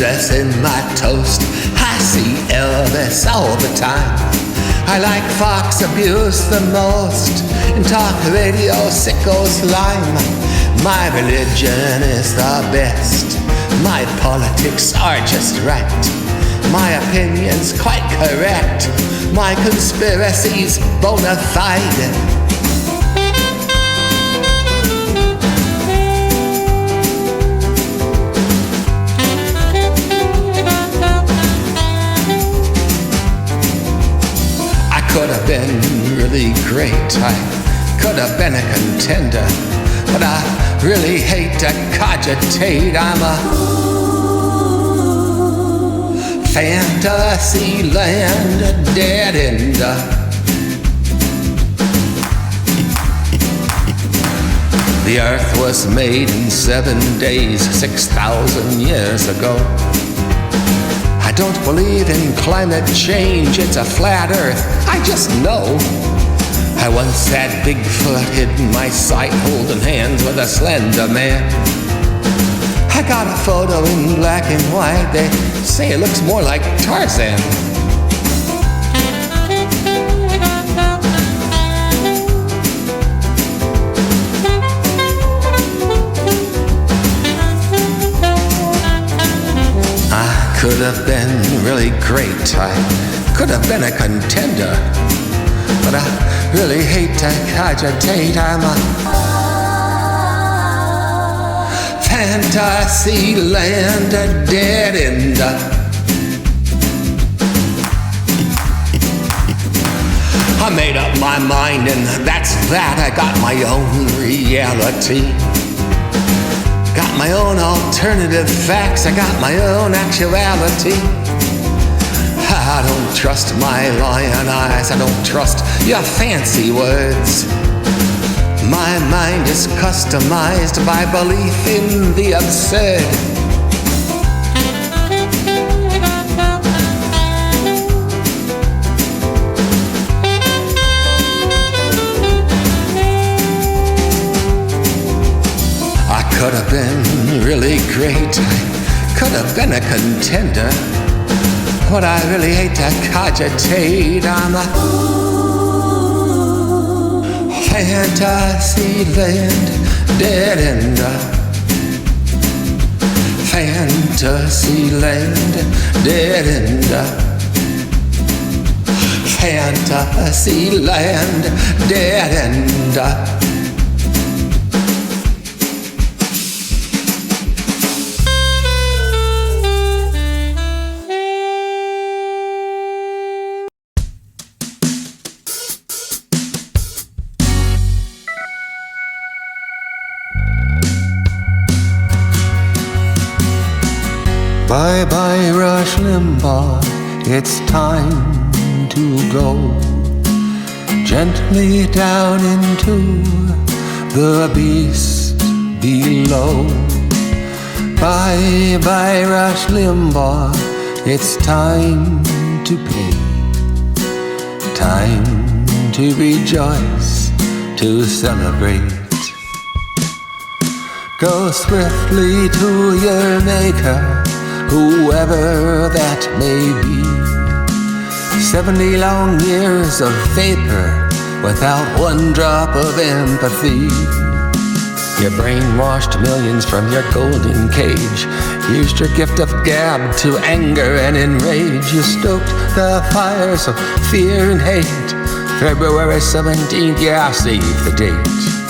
Jesus in my toast. I see Elvis all the time. I like Fox Abuse the most, and talk radio sickos lime. My religion is the best. My politics are just right. My opinion's quite correct. My conspiracy's bona fide. Could have been really great. I could have been a contender, but I really hate to cogitate. I'm a fantasy land dead ender. The earth was made in 7 days, 6,000 years ago. I don't believe in climate change, it's a flat earth, I just know. I once had Bigfoot hidden my sight, holding hands with a slender man. I got a photo in black and white, they say it looks more like Tarzan. Could have been really great. I could have been a contender, but I really hate to cogitate. I'm a fantasy land dead ender. I made up my mind and that's that. I got my own reality. Got my own alternative facts, I got my own actuality. I don't trust my lion eyes, I don't trust your fancy words. My mind is customized by belief in the absurd. Could have been really great. I could have been a contender, but I really hate to cogitate. I'm a fantasy land dead ender. Fantasy land dead ender. Fantasy land dead ender. Bye bye Rush Limbaugh, it's time to go gently down into the beast below. Bye bye Rush Limbaugh, it's time to pay, time to rejoice, to celebrate. Go swiftly to your maker, whoever that may be. 70 long years of vapor without one drop of empathy. You brainwashed millions from your golden cage, used your gift of gab to anger and enrage. You stoked the fires of fear and hate. February 17th, yeah, I'll save the date.